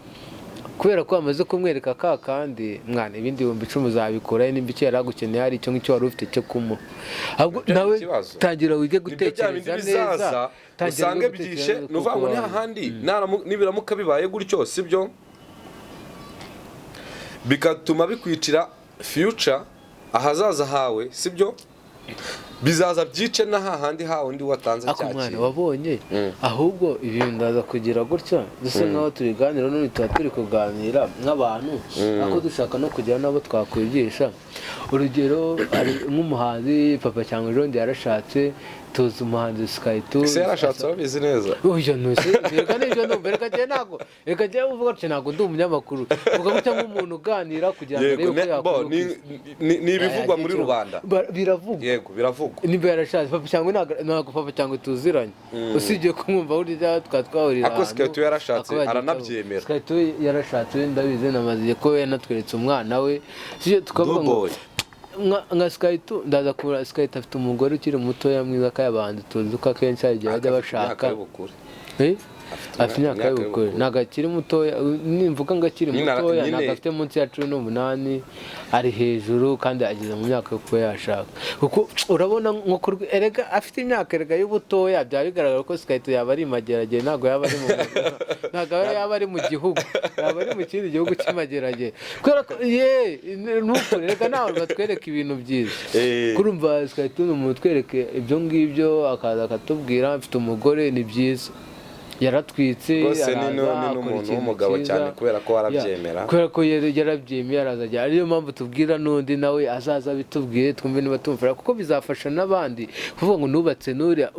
kubera ko bamaze kumwereka ka kandi mwana ibindi 10,000 uzabikora nimba icyo yaragukeneye ari icyo ngicyo wari ufite cyo kumuha ahubwo nawe tangira wige gutekereza neza usange byishe nuvuga ngo ni hahandi nibiramuka bibaye gutyo sibyo bigatuma bikwicira future ahazaza hawe sibyo bizaza byice na hahandi hawe ndi watanze cyaki mwana wabonye ahubwo ibintu ndaza kugira gutya dusa nkaho turiganira none tuba turi kuganira nk'abantu ako dushaka no kugira nabo twakwigisha urugero ari nk'umuhanzi papa cyangwa Jondi yarashatse tuzi umuhanzi Skyto se yarashatse babizi neza uyo nose reka n'ibyo no bereka je nago reka je uvuga ati nago ndi umunyamakuru uvuga gutya nk'umuntu uganira kugira ngo rero ko yakora ni ibivugwa muri rubanda biravugwa yego biravugwa niba yarashatse papa cyangwa nago papa cyangwa tuziranye usibye kumwumva urya twahurira ako Skyto yarashatse aranabyemera Skyto yarashatse ndabize namaziye ko yanatweretse umwana we sije tukavuga ngo nka Skyto ndaza kubura Skyto afite umugore ukiri muto yamwiza kayabandi tuzi ko akenshi ajya bajya bashaka afite imyaka y'ubukure ntago akiri mutoya nimvuga ngo akiri mutoya ntago afite munsi ya 18 ari hejuru kandi ageze mu myaka yo kuba yashaka kuko urabona nko erega afite imyaka erega y'ubutoya bya bigaragara ko Skyto yaba ari mageragere ntago yaba ari mu ntago yaba ari mu gihugu yaba ari mu kindi gihugu cy'amageragere kubera ko nuko erega nawe batwereka ibintu byiza kurumva Skyto n'umutwereke ibyo ngibyo akaza akatubwira afite umugore ni byiza yaratwitse rwose ni n'umuntu w'umugabo cyane kubera ko warabyemera kubera ko yarabyemeye arazajya ariyo mpamvu tubwira n'undi nawe azaza bitubwiye twumve niba tumvira kuko bizafasha n'abandi kuvuga ngo nubatse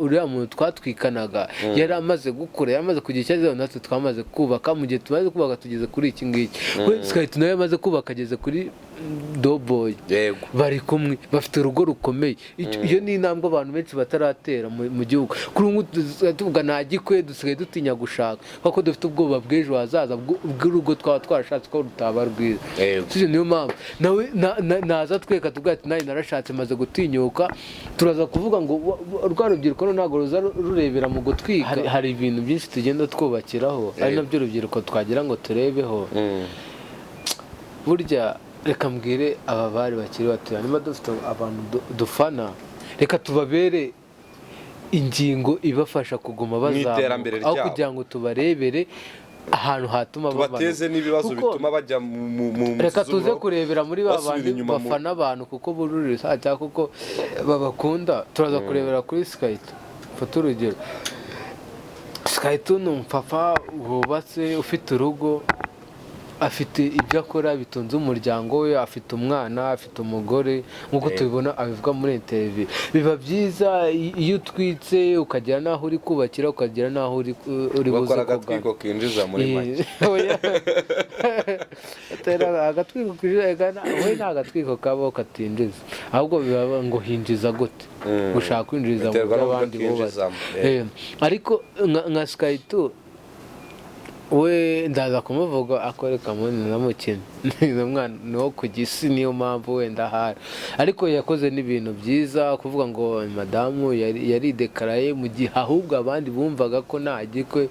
uriya muntu twatwikanaga yari amaze gukura yamaze kugira icyazo natwe twamaze kubaka mu gihe tumaze kubaka tugeze kuri iki ngiki Skyto nawe yamaze kubaka ageze kuri Doughboy bari kumwe bafite urugo rukomeye iyo ni intambwe abantu benshi bataratera mu gihugu kuri ubu tuvuga nta gikwe dusigaye dutinya gushaka kuko dufite ubwoba bw'ejo hazaza bw'urugo twaba twarashatse ko rutaba rwiza niyo mpamvu nawe naza tweka tuvuga ati nawe narashatse maze gutinyuka turaza kuvuga ngo rwa rubyiruko ntabwo ruza rurebera mu gutwika hari ibintu byinshi tugenda twubakiraho ari nabyo urubyiruko twagira ngo turebeho burya reka mbwire aba bari bakiri batoya niba dufite abantu dufana reka tubabere ingingo ibafasha kuguma bazamuka aho kugira ngo tubarebere ahantu hatuma bateze n'ibibazo bituma bajya mu reka tuze kurebera muri babandi bafana abantu kuko bururira cyangwa kuko babakunda turaza kurebera kuri Skyto foto urugero Skyto ni umupapa wubatse ufite urugo afite ibyo akora bitunze umuryango we afite umwana afite umugore nkuko tubibona abivuga muri interview biba byiza iyo utwitse ukagera naho uri kubakira ukagera naho uri buze agatwiko kinjiza muri make agatwiko kinjiza we nta gatwiko kabo katinjiza ahubwo biba ngo hinjiza gute gushaka kwinjiza mu by'abandi bubatse ariko nka Skyto we ndaza kumuvuga akoreka munini namukene n'umwana no ku gisi niyo mpamvu wenda hari ariko yakoze n'ibintu byiza kuvuga ngo madamu yari dekaraye mu gihe ahubwo abandi bumvaga ko nta gikwe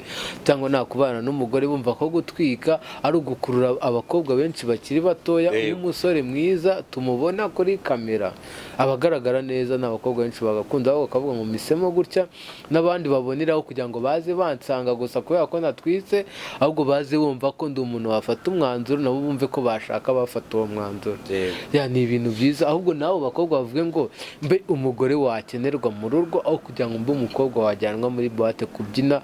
cyangwa nta kubana n'umugore bumva ko gutwika ari ugukurura abakobwa benshi bakiri batoya umusore mwiza tumubona kuri kamera abagaragara neza n'abakobwa benshi bagakunda aho bakavuga ngo misemo gutya n'abandi baboneraho kugira ngo baze bansanga gusa kubera ko natwitse ahubwo baze bumva ko ndi umuntu wafata umwanzuro nabo bumve ko bashaka bafata uwo mwanzuro ni ibintu byiza ahubwo nabo bakobwa bavuge ngo mbe umugore wakenerwa mu rugo aho kugira ngo mbe umukobwa wajyanwa muri boîte kubyina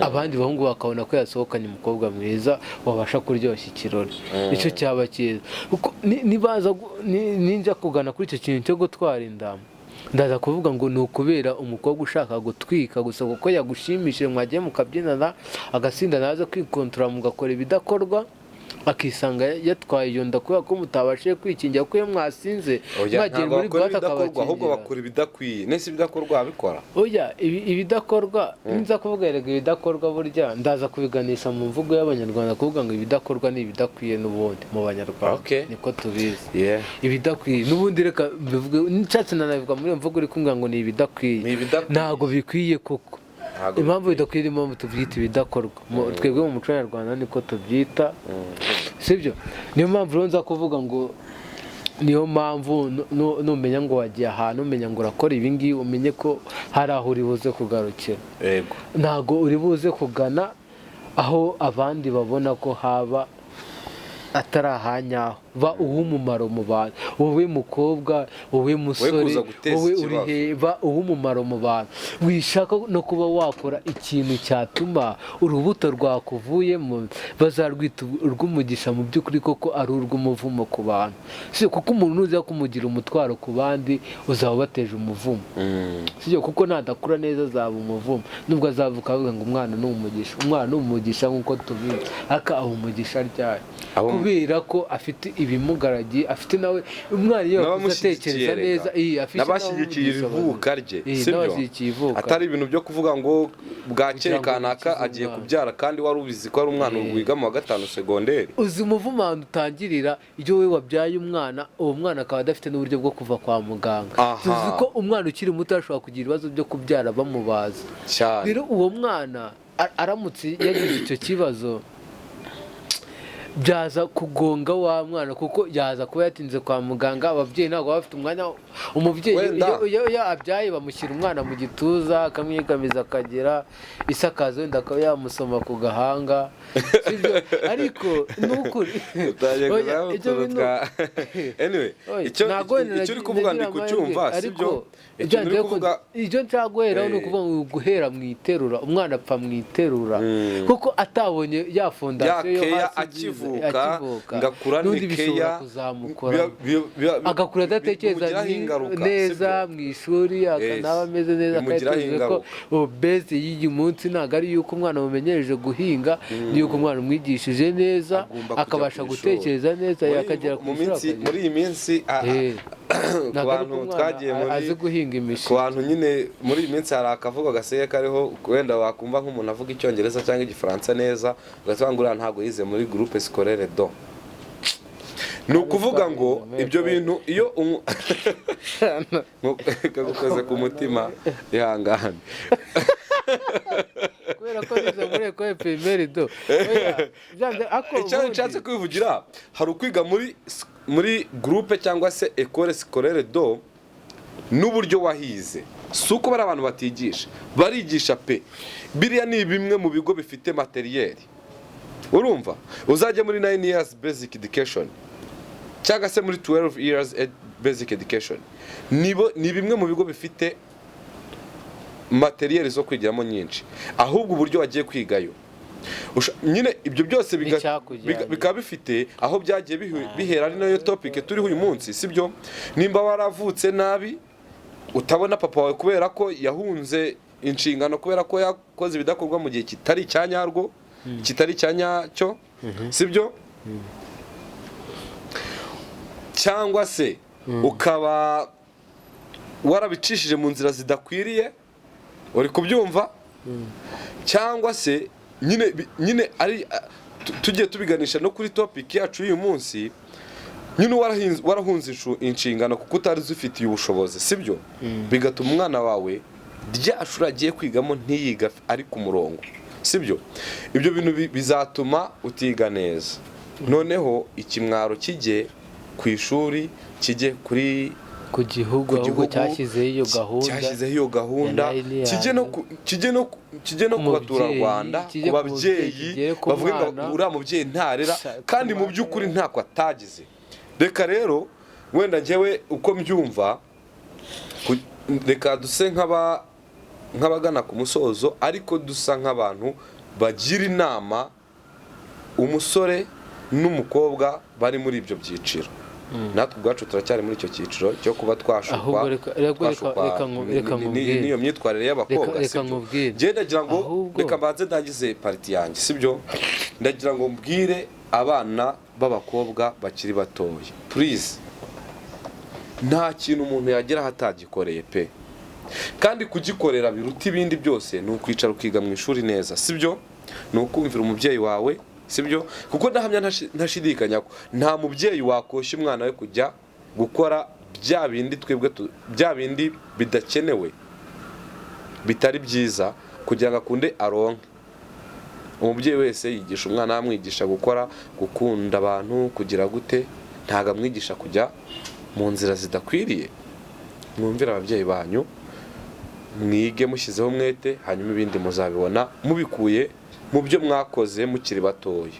abandi bahungu bakabona ko yasohokanye umukobwa mwiza wabasha kuryoshya ikirori icyo cyaba cyiza nibaza ninja kugana kuri icyo kintu cyo gutwara inda ndaza kuvuga ngo ni ukubera umukobwa ushaka gutwika gusa kuko yagushimishije mwagiye mukabyinana agasinda naza kwikontorora mugakora ibidakorwa akisanga yatwaye iyo nda kubera ko mutabashije kwikingira ko iyo mwasinze mwagiye muri boîte akabakingira ahubwo bakora ibidakwiye nese ibidakorwa abikora ibidakorwa niza kuvuga erega ibidakorwa burya ndaza kubiganisha mu mvugo y'abanyarwanda kuvuga ngo ibidakorwa ni ibidakwiye n'ubundi mu banyarwanda niko tubizi ibidakwiye n'ubundi reka bivuge nshatse nanabivuga muri iyo mvugo uri kumbwira ngo ni ibidakwiye ntago bikwiye koko impamvu bidakwiriye impamvu tubyita ibidakorwa twebwe mu muco nyarwanda niko tubyita sibyo niyo mpamvu rero nza kuvuga ngo niyo mpamvu numenya ngo wagiye ahantu umenya ngo urakora ibi ngibi umenye ko hari aho uri buze kugarukira ntabwo uri buze kugana aho abandi babona ko haba atari ahanyaho ba uw'umumaro mu bantu wowe mukobwa wowe musore wowe uri heba uw'umumaro mu bantu wishaka no kuba wakora ikintu cyatuma urubuto rwakuvuyemo bazarwita urw'umugisha mu by'ukuri koko ari urw'umuvumo ku bantu kuko umuntu uza kumugira umutwaro ku bandi uzaba bateje umuvumo kuko nadakura neza azaba umuvumo nubwo azavuka avuga ngo umwana ni umugisha nk'uko tubizi ariko aho umugisha ryari kubera ko afite ibimugaragiye afite nawe umwana iyo atekereza neza n'abashyigikiye ivuka rye sibyo atari ibintu byo kuvuga ngo bwakeye kanaka agiye kubyara kandi wari ubizi ko ari umwana wiga mu wa 5 segonderi uzi umuvumo ahantu utangirira iyo we wabyaye umwana uwo mwana akaba adafite n'uburyo bwo kuva kwa muganga tuzi ko umwana ukiri muto ashobora kugira ibibazo byo kubyara bamubaza rero uwo mwana aramutse yagize icyo kibazo byaza kugonga wa mwana kuko yaza kuba yatinze kwa muganga ababyeyi ntabwo bafite umwanya umubyeyi iyo abyaye bamushyira umwana mu gituza akamwigamiza akagera isakazo wenda akaba yamusoma ku gahanga ariko n'ukuri icyo uri kuvuga ndi kucyumva sibyo ibyo nshaka guheraho ni ukuvuga ngo guhera mu iterura umwana apfa mu iterura kuko atabonye ya fondasiyo yo hasi akivuka ngakura nikeya agakura adatekereza neza mu ishuri akanaba ameze neza akatekereza ko base y'uyu munsi ntabwo ari yuko umwana mumenyereje guhinga ni yuko umwana umwigishije neza akabasha gutekereza neza yakagera ku ishuri muri iyi minsi ku bantu twagiye ku bantu nyine muri iyi minsi hari akavugo gasigaye kariho wenda wakumva nk'umuntu avuga icyongereza cyangwa igifaransa neza ugasanga uriya ntabwo yize muri groupe scolaire do ni ukuvuga ngo ibyo bintu iyo kagukoze ku mutima ihangane kubera ko nize muri école primaire do icyo nshatse kwivugira hari ukwiga muri groupe cyangwa se école scolaire do n'uburyo wahize si uko bari abantu batigisha barigisha pe biriya ni bimwe mu bigo bifite materiyeri urumva uzajya muri 9 years basic education cyangwa se muri 12 years basic education ni bimwe mu bigo bifite materiyeri zo kwigiramo nyinshi ahubwo uburyo wagiye kwigayo nyine ibyo byose bikaba bifite aho byagiye bihera ari nayo topic turiho uyu munsi sibyo nimba waravutse nabi utabona papa wawe kubera ko yahunze inshingano kubera ko yakoze ibidakorwa mu gihe kitari cyanyarwo kitari cyanyacyo sibyo cyangwa se ukaba warabicishije mu nzira zidakwiriye uri kubyumva cyangwa se nyine ari tugiye tubiganisha no kuri topic yacu y'uyu munsi nyine warahunze inshingano kuko utari zifitiye ubushobozi sibyo bigatuma umwana wawe ryashuri agiye kwigamo ntiyiga ari ku murongo sibyo ibyo bintu bizatuma utiga neza noneho ikimwaro kijye ku ishuri kijye ku gihugu ahubwo cyashyizeho iyo gahunda kijye no ku baturarwanda ku babyeyi bavuga ngo uriya mubyeyi ntarera kandi mu by'ukuri ntako atagize reka rero wenda njyewe uko mbyumva reka duse nk'abagana ku musozo ariko dusa nk'abantu bagira inama umusore n'umukobwa bari muri ibyo byiciro natwe ubwacu turacyari muri icyo cyiciro cyo kuba twashukwa n'iyo myitwarire y'abakobwa sibyo ndagira ngo reka mbanze ndangize pariti yanjye sibyo ndagira ngo mbwire abana b'abakobwa bakiri batoya please nta kintu umuntu yagera hatagikoreye pe kandi kugikorera biruta ibindi byose ni ukwicara ukiga mu ishuri neza sibyo ni ukumvira umubyeyi wawe sibyo kuko ndahamya ntashidikanya ko nta mubyeyi wakoshya umwana we kujya gukora bya bindi bidakenewe bitari byiza kugira ngo akunde aronke. Umubyeyi wese yigisha umwana, amwigisha gukora, gukunda abantu, kugira gute, ntago amwigisha kujya mu nzira zidakwiriye. Mwumvira ababyeyi banyu, mwige mushyizeho umwete, hanyuma ibindi muzabibona mubikuye mu byo mwakoze mukiri batoya.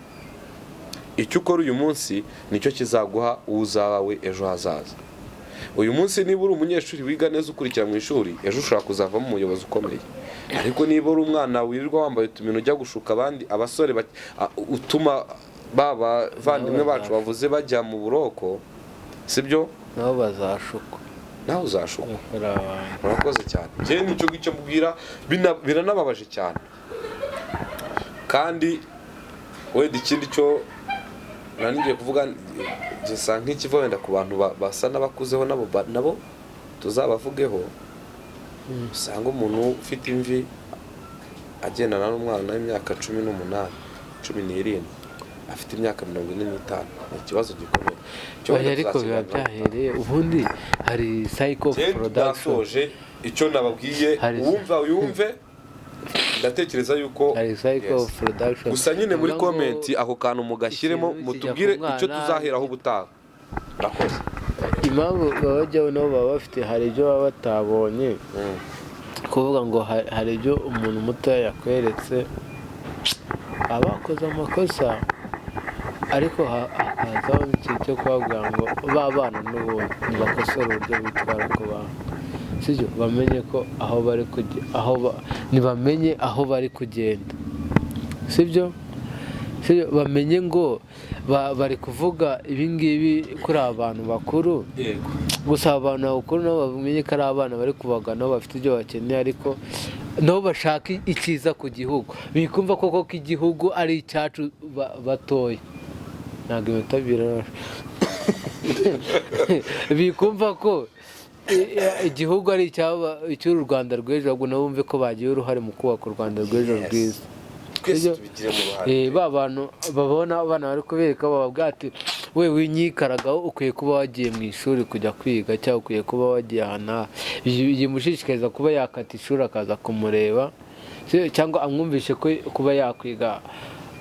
Icyo ukora uyu munsi nicyo kizaguha uzawe ejo hazaza. Uyu munsi niba uri umunyeshuri wiga neza ukurikira mu ishuri, ejo ushobora kuzavamo umuyobozi ukomeye. Ariko niba uri umwana wirirwa wambaye utumino ujya gushuka abandi abasore utuma baba vandimwe bacu bavuze bajya mu buroko, sibyo? nabo bazashukwa, nawe uzashukwa. Murakoze cyane. Njye nicyo ngicyo mbwira, biranababaje cyane. Kandi wenda ikindi cyo nanigiye kuvuga gisa nk'ikiva wenda ku bantu basa n'abakuzeho nabo tuzabavugeho. Usanga umuntu ufite imvi agendana n'umwana w'imyaka 18, 17, afite imyaka 45, ni ikibazo gikomeye. Ariko biba byahereye ubundi hari cycle production. Icyo nababwiye wumva uyumve, ndatekereza yuko hari cycle production. Gusa nyine muri comment ako kantu mugashyiremo mutubwire icyo tuzaheraho ubutaha. Murakoze. Impamvu babajyaho nabo baba bafite hari ibyo baba batabonye, kuvuga ngo hari ibyo umuntu muto yakweretse abakoze amakosa, ariko hakazaho ikintu cyo kubabwira ngo babana n'ubundi ntibakosore uburyo bitwara ku bantu, sibyo? Bamenye ko aho bari ntibamenye aho bari kugenda, sibyo? Bamenye ngo bari kuvuga ibingibi kuri abantu bakuru. Gusa abantu bakuru nabo bamenye ko ari abana bari kubagana, bafite ibyo bakeneye, ariko nabo bashaka icyiza ku gihugu, bikumva koko ko igihugu ari icyacu batoya. Ntabwo imitabira bikumva ko igihugu ari icy'u Rwanda rw'ejo, ahubwo nabo bumve ko bagiye uruhare mu kubaka u Rwanda rw'ejo rwiza. Ba bantu babona abana bari kubereka bababwira ati we winyikaragaho, ukwiye kuba wagiye mu ishuri kujya kwiga, cyangwa ukwiye kuba wagiye ahantu yimushishikariza kuba yakata ishuri akaza kumureba, cyangwa amwumvishe ko kuba yakwiga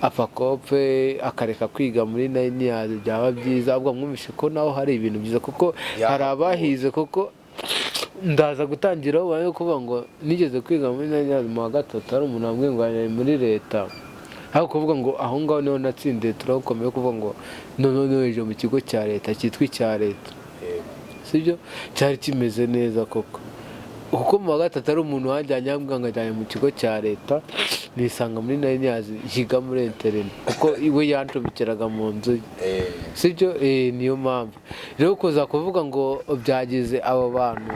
apakope akareka kwiga muri NDIMBATI byaba byiza, ahubwo amwumvishe ko naho hari ibintu byiza, kuko hari abahize. Kuko ndaza gutangira ubaye kuvuga ngo nigeze kwiga muri NDIMBATI mu wa gatatu, hari umuntu wambwiye ngo ari muri leta, aho kuvuga ngo aho ngaho niho natsindiye, turakomeye kuvuga ngo none ejo mu kigo cya leta cyitwa icya leta, sibyo? Cyari kimeze neza koko, kuko mu wa gatatu ari umuntu wajyanye ambwira ngo ajyanye mu kigo cya leta, nisanga muri NDIMBATI yiga muri internet, kuko iwe yancumbikiraga mu nzu ye, sibyo? Niyo mpamvu rero kuza kuvuga ngo byagize abo bantu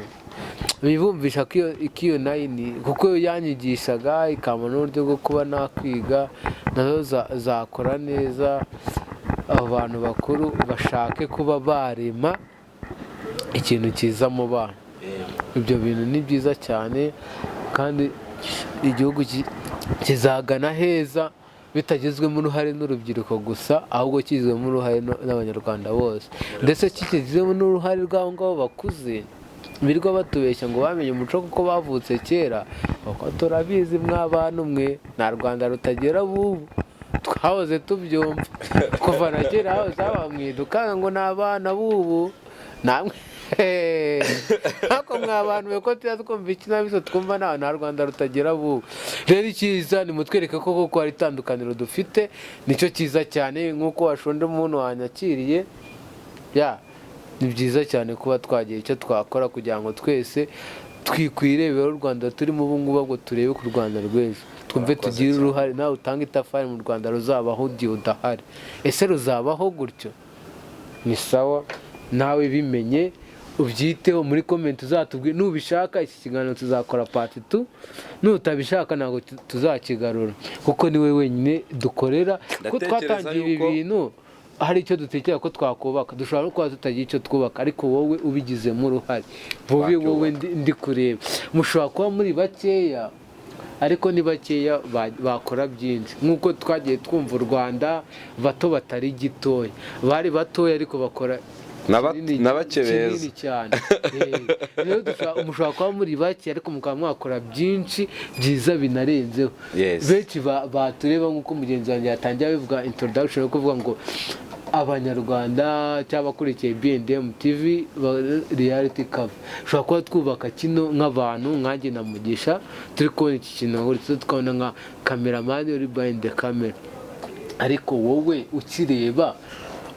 bibumvisha ko iyo nayini, kuko yanyigishaga ikamba n'uburyo bwo kuba nakwiga, nazo zakora neza. Abo bantu bakuru bashake kuba barema ikintu cyiza mu bana. Ibyo bintu ni byiza cyane, kandi igihugu kizagana heza bitagizwemo uruhare n'urubyiruko gusa, ahubwo kigizwemo uruhare n'abanyarwanda bose, ndetse kigizwemo n'uruhare rw'abo ngabo bakuze birirwa batubeshya ngo bamenye umuco kuko bavutse kera. Kuko turabizi mw'abantu mwe, nta Rwanda rutagera bubu, twahoze tubyumva kuva na kera hose bamwiduka ngo n'abana bubu namwe ntako mw'abantu mwe ko tuya twumva ikinamico twumva nta Rwanda rutagera bubu. Rero icyiza ni mutwereke ko koko hari itandukaniro dufite, nicyo cyiza cyane. Nk'uko washonje umuntu wanyakiriye, ni byiza cyane kuba twagiye icyo twakora kugira ngo twese twikwirebera u Rwanda turimo ubu ngubu, ngo turebe ku Rwanda rw'ejo, twumve tugire uruhare. Nawe utanga itafari mu Rwanda ruzabaho igihe udahari, ese ruzabaho gutyo? Ni sawa, nawe bimenye ubyiteho. Muri comment uzatubwire, nubishaka iki kiganiro tuzakora part 2, nutabishaka ntabwo tuzakigarura, kuko ni we wenyine dukorera. Ko twatangiye ibi bintu hari icyo dutekereza ko twakubaka, dushobora no kuba tutagira icyo twubaka, ariko wowe ubigizemo uruhare, wowe ndi kureba. Mushobora kuba muri bakeya, ariko ni bakeya bakora byinshi. Nk'uko twagiye twumva u Rwanda bato batari gitoya, bari batoya ariko bakora n'abakebeza kinini cyane. Rero mushobora kuba muri bake ariko mukaba mwakora byinshi byiza binarenzeho. Benshi batureba nk'uko mugenzi wanjye yatangiye abivuga introduction yo kuvuga ngo abanyarwanda cyangwa abakurikiye B&M TV Reality Cover ushobora kuba twubaka kino nk'abantu nkanjye na Mugisha turi kubona iki kintu uretse tukabona nka cameraman uri behind the camera, ariko wowe ukireba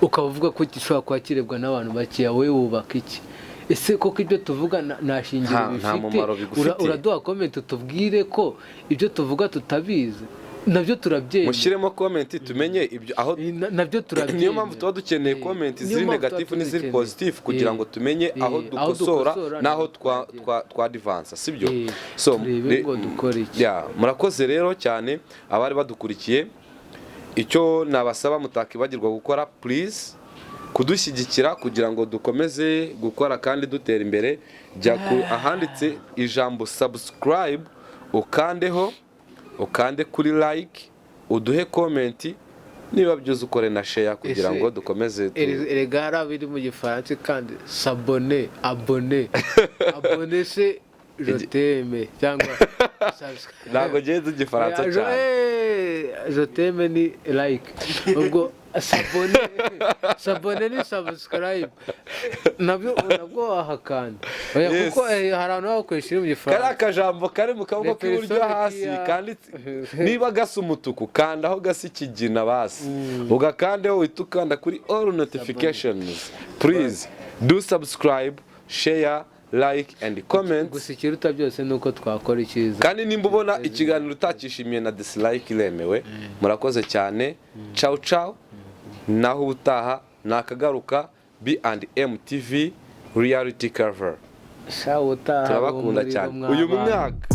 ukaba uvuga ko gishobora kuba kirebwa n'abantu bakeya, wowe wubaka iki? Ese koko ibyo tuvuga nta shingiro bifite? Uraduha comment tubwire ko ibyo tuvuga tutabizi, nabyo turabyemera. Mushyiremo comment tumenye ibyo aho nabyo turabyemera. Niyo mpamvu tuba dukeneye comment ziri negative n'iziri positive kugira ngo tumenye aho dukosora naho twa advance, sibyo? So murakoze rero cyane abari badukurikiye. Icyo nabasaba mutakibagirwa gukora, please kudushyigikira kugira ngo dukomeze gukora kandi dutera imbere. Jya ahanditse ijambo subscribe ukandeho, ukande kuri like, uduhe comment, niba byuze ukore na share kugira ngo dukomeze. Regara biri mu gifaransa kandi s'abonner, abonner se je t'aime cyangwa ntabwo genze igifaransa cyane. Je t'aime ni like, ubwo s'abonner ni subscribe nabyo wahakanda kuko hari abantu bakoresha mu gifaransa. Kari akajambo kari mu kaboko k'iburyo hasi kandi niba gasa umutuku kanda aho gasa ikigina basi ugakandeho uhita ukanda kuri all notifications. Please do subscribe, share, like and comment. Gusa ikiruta byose nuko twakora icyiza, kandi nimba ubona ikiganiro utakishimiye na dislike iremewe. Murakoze cyane. Ciao ciao, naho utaha nakagaruka. B&M TV Reality Cover. Ciao utaha, turabakunda cyane uyu mwaka.